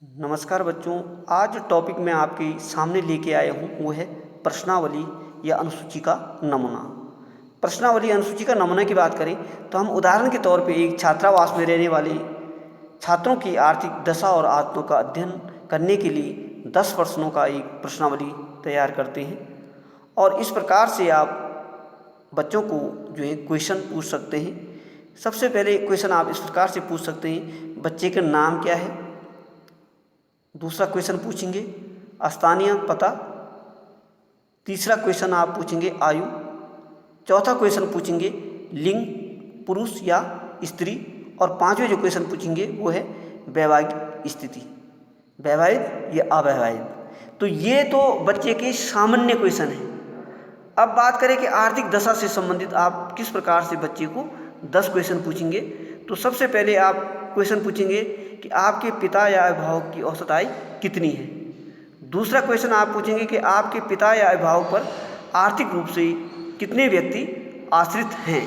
नमस्कार बच्चों। आज जो टॉपिक मैं आपके सामने लेके आया हूँ वो है प्रश्नावली या अनुसूची का नमूना। प्रश्नावली अनुसूची का नमूना की बात करें तो हम उदाहरण के तौर पे एक छात्रावास में रहने वाले छात्रों की आर्थिक दशा और आदतों का अध्ययन करने के लिए 10 प्रश्नों का एक प्रश्नावली तैयार करते हैं और इस प्रकार से आप बच्चों को जो है क्वेश्चन पूछ सकते हैं। सबसे पहले क्वेश्चन आप इस प्रकार से पूछ सकते हैं, बच्चे का नाम क्या है। दूसरा क्वेश्चन पूछेंगे स्थानीय पता। तीसरा क्वेश्चन आप पूछेंगे आयु। चौथा क्वेश्चन पूछेंगे लिंग, पुरुष या स्त्री। और पांचवें जो क्वेश्चन पूछेंगे वो है वैवाहिक स्थिति, वैवाहिक या अवैवाहिक। तो ये तो बच्चे के सामान्य क्वेश्चन हैं। अब बात करें कि आर्थिक दशा से संबंधित आप किस प्रकार से बच्चे को 10 क्वेश्चन पूछेंगे। तो सबसे पहले आप क्वेश्चन पूछेंगे कि आपके पिता या अभिभावक की औसत आय कितनी है। दूसरा क्वेश्चन आप पूछेंगे कि आपके पिता या अभिभावक पर आर्थिक रूप से कितने व्यक्ति आश्रित हैं।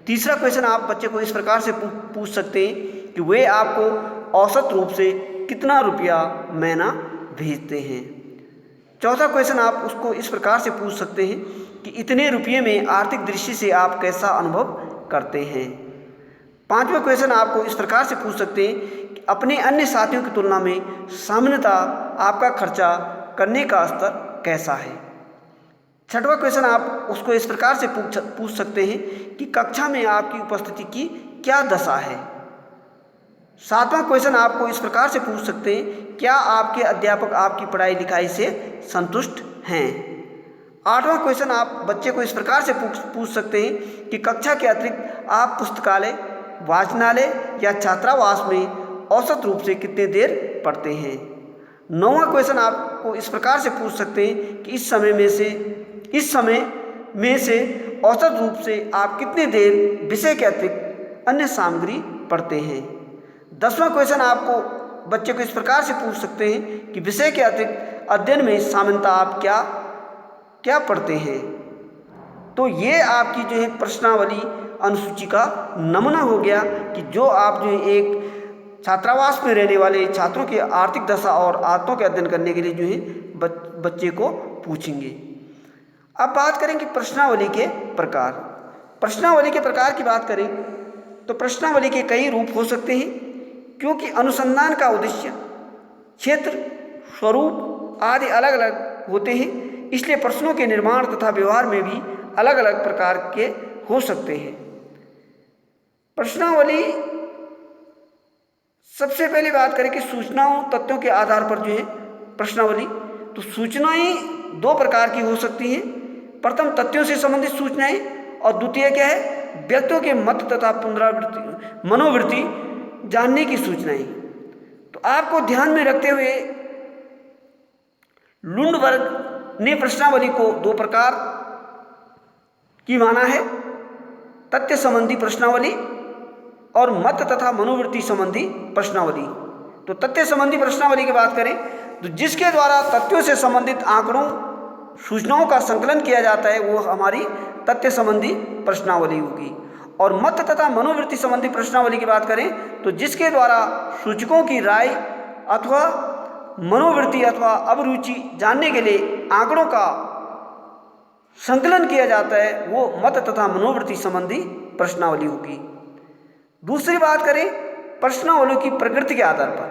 तीसरा क्वेश्चन आप बच्चे को इस प्रकार से पूछ सकते हैं कि वे आपको औसत रूप से कितना रुपया महीना भेजते हैं। चौथा क्वेश्चन आप उसको इस प्रकार से पूछ सकते हैं कि इतने रुपये में आर्थिक दृष्टि से आप कैसा अनुभव करते हैं। पांचवा क्वेश्चन आपको इस प्रकार से पूछ सकते हैं कि अपने अन्य साथियों की तुलना में सामान्यतः आपका खर्चा करने का स्तर कैसा है। छठवां क्वेश्चन आप उसको इस प्रकार से पूछ सकते हैं कि कक्षा में आपकी उपस्थिति की क्या दशा है। सातवां क्वेश्चन आपको इस प्रकार से पूछ सकते हैं, क्या आपके अध्यापक आपकी पढ़ाई लिखाई से संतुष्ट हैं। आठवां क्वेश्चन आप बच्चे को इस प्रकार से पूछ सकते हैं कि कक्षा के अतिरिक्त आप पुस्तकालय, वाचनालय या छात्रावास में औसत रूप से कितने देर पढ़ते हैं। नौवां क्वेश्चन आपको इस प्रकार से पूछ सकते हैं कि इस समय में से औसत रूप से आप कितने देर विषय के अतिरिक्त अन्य सामग्री पढ़ते हैं। 10वां क्वेश्चन आपको बच्चे को इस प्रकार से पूछ सकते हैं कि विषय के अतिरिक्त अध्ययन में सामान्यतः आप क्या पढ़ते हैं। तो ये आपकी जो है प्रश्नावली अनुसूची का नमूना हो गया कि जो आप जो है एक छात्रावास में रहने वाले छात्रों की आर्थिक दशा और आदतों के अध्ययन करने के लिए जो है बच्चे को पूछेंगे। अब बात करें कि प्रश्नावली के प्रकार। प्रश्नावली के प्रकार की बात करें तो प्रश्नावली के कई रूप हो सकते हैं, क्योंकि अनुसंधान का उद्देश्य, क्षेत्र, स्वरूप आदि अलग अलग होते हैं, इसलिए प्रश्नों के निर्माण तथा व्यवहार में भी अलग अलग प्रकार के हो सकते हैं। प्रश्नावली सबसे पहले बात करें कि सूचनाओं तथ्यों के आधार पर जो है प्रश्नावली, तो सूचनाएं दो प्रकार की हो सकती हैं। प्रथम तथ्यों से संबंधित सूचनाएं और द्वितीय क्या है, व्यक्तियों के मत तथा पुनरावृत्ति मनोवृत्ति जानने की सूचनाएं। तो आपको ध्यान में रखते हुए लुंडबर्ग ने प्रश्नावली को दो प्रकार की माना है, तथ्य संबंधी प्रश्नावली और मत तथा मनोवृत्ति संबंधी प्रश्नावली। तो तथ्य संबंधी प्रश्नावली की बात करें तो जिसके द्वारा तथ्यों से संबंधित आंकड़ों सूचनाओं का संकलन किया जाता है वो हमारी तथ्य संबंधी प्रश्नावली होगी। और मत तथा मनोवृत्ति संबंधी प्रश्नावली की बात करें तो जिसके द्वारा सूचकों की राय अथवा मनोवृत्ति अथवा अभिरुचि जानने के लिए आंकड़ों का संकलन किया जाता है वो मत तथा मनोवृत्ति संबंधी प्रश्नावली होगी। दूसरी बात करें प्रश्नावलियों की प्रकृति के आधार पर,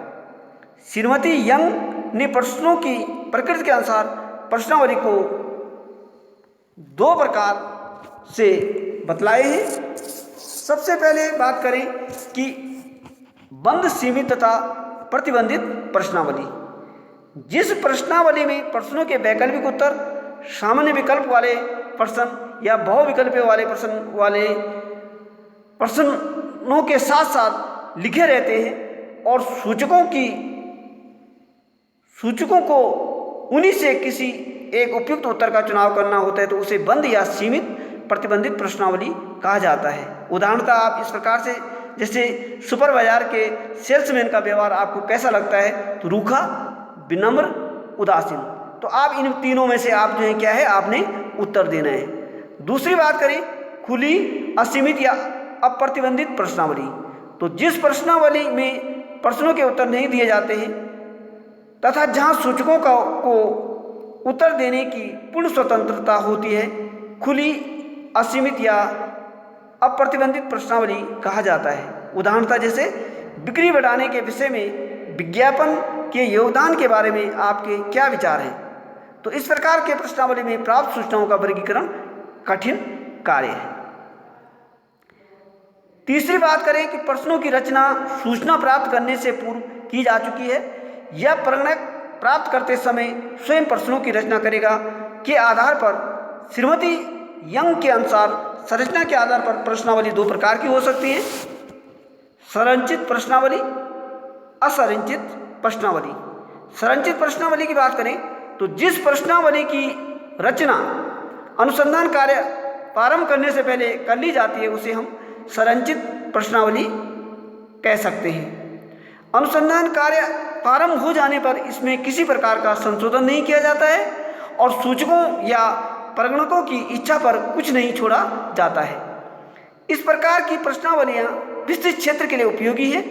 श्रीमती यंग ने प्रश्नों की प्रकृति के अनुसार प्रश्नावली को दो प्रकार से बतलाए हैं। सबसे पहले बात करें कि बंद, सीमित तथा प्रतिबंधित प्रश्नावली। जिस प्रश्नावली में प्रश्नों के वैकल्पिक उत्तर सामान्य विकल्प वाले प्रश्न या बहुविकल्प वाले प्रश्नों के साथ साथ लिखे रहते हैं और सूचकों को उन्हीं से किसी एक उपयुक्त उत्तर का चुनाव करना होता है, तो उसे बंद या सीमित प्रतिबंधित प्रश्नावली कहा जाता है। उदाहरणतः आप इस प्रकार से, जैसे सुपर बाजार के सेल्समैन का व्यवहार आपको कैसा लगता है, तो रूखा, विनम्र, उदासीन। तो आप इन तीनों में से आप जो है क्या है आपने उत्तर देना है। दूसरी बात करें खुली, असीमित या अप्रतिबंधित प्रश्नावली, तो जिस प्रश्नावली में प्रश्नों के उत्तर नहीं दिए जाते हैं तथा जहाँ सूचकों को उत्तर देने की पूर्ण स्वतंत्रता होती है, खुली, असीमित या अप्रतिबंधित प्रश्नावली कहा जाता है। उदाहरणतः जैसे बिक्री बढ़ाने के विषय में विज्ञापन के योगदान के बारे में आपके क्या विचार हैं? तो इस प्रकार के प्रश्नावली में प्राप्त सूचनाओं का वर्गीकरण कठिन कार्य है। तीसरी बात करें कि प्रश्नों की रचना सूचना प्राप्त करने से पूर्व की जा चुकी है। यह प्रगणक प्राप्त करते समय स्वयं प्रश्नों की रचना करेगा के आधार पर श्रीमती यंग के अनुसार संरचना के आधार पर प्रश्नावली दो प्रकार की हो सकती है, संरचित प्रश्नावली, असंरचित प्रश्नावली। संरचित प्रश्नावली की बात करें तो जिस प्रश्नावली की रचना अनुसंधान कार्य प्रारंभ करने से पहले कर ली जाती है उसे हम संरचित प्रश्नावली कह सकते हैं। अनुसंधान कार्य प्रारंभ हो जाने पर इसमें किसी प्रकार का संशोधन नहीं किया जाता है और सूचकों या प्रगणकों की इच्छा पर कुछ नहीं छोड़ा जाता है। इस प्रकार की प्रश्नावलियाँ विस्तृत क्षेत्र के लिए उपयोगी है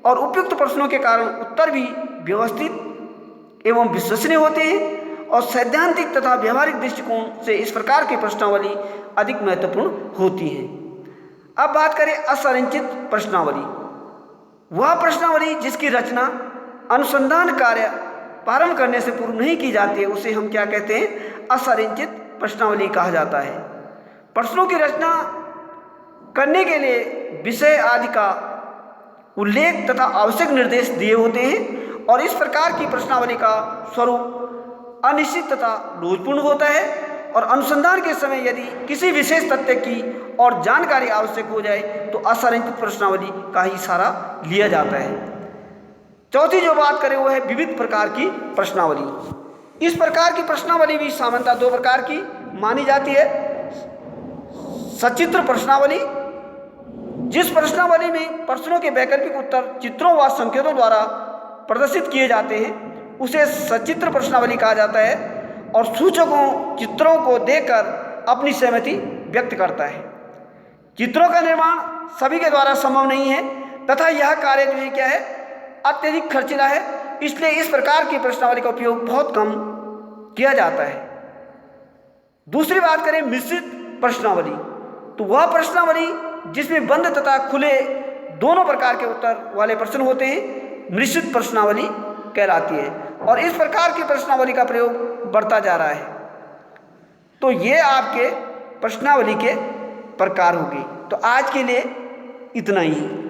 और उपयुक्त प्रश्नों के कारण उत्तर भी व्यवस्थित एवं विश्वसनीय होते हैं और सैद्धांतिक तथा व्यवहारिक दृष्टिकोण से इस प्रकार की प्रश्नावली अधिक महत्वपूर्ण होती है। अब बात करें असंरचित प्रश्नावली। वह प्रश्नावली जिसकी रचना अनुसंधान कार्य प्रारंभ करने से पूर्व नहीं की जाती है उसे हम क्या कहते हैं? असंरचित प्रश्नावली कहा जाता है। प्रश्नों की रचना करने के लिए विषय आदि का उल्लेख तथा आवश्यक निर्देश दिए होते हैं और इस प्रकार की प्रश्नावली का स्वरूप अनिश्चित तथा लोचपूर्ण होता है और अनुसंधान के समय यदि किसी विशेष तथ्य की और जानकारी आवश्यक हो जाए तो असंरचित प्रश्नावली का ही सहारा लिया जाता है। चौथी जो बात करें वो है विविध प्रकार की प्रश्नावली। इस प्रकार की प्रश्नावली भी सामान्यतः दो प्रकार की मानी जाती है। सचित्र प्रश्नावली, जिस प्रश्नावली में प्रश्नों के वैकल्पिक उत्तर चित्रों व संकेतों द्वारा प्रदर्शित किए जाते हैं उसे सचित्र प्रश्नावली कहा जाता है और सूचकों चित्रों को देखकर अपनी सहमति व्यक्त करता है। चित्रों का निर्माण सभी के द्वारा संभव नहीं है तथा यह कार्य जो है क्या है, अत्यधिक खर्चीला है, इसलिए इस प्रकार की प्रश्नावली का उपयोग बहुत कम किया जाता है। दूसरी बात करें मिश्रित प्रश्नावली, तो वह प्रश्नावली जिसमें बंद तथा खुले दोनों प्रकार के उत्तर वाले प्रश्न होते हैं मिश्रित प्रश्नावली कहलाती है और इस प्रकार की प्रश्नावली का प्रयोग बढ़ता जा रहा है। तो ये आपके प्रश्नावली के प्रकार होगी। तो आज के लिए इतना ही।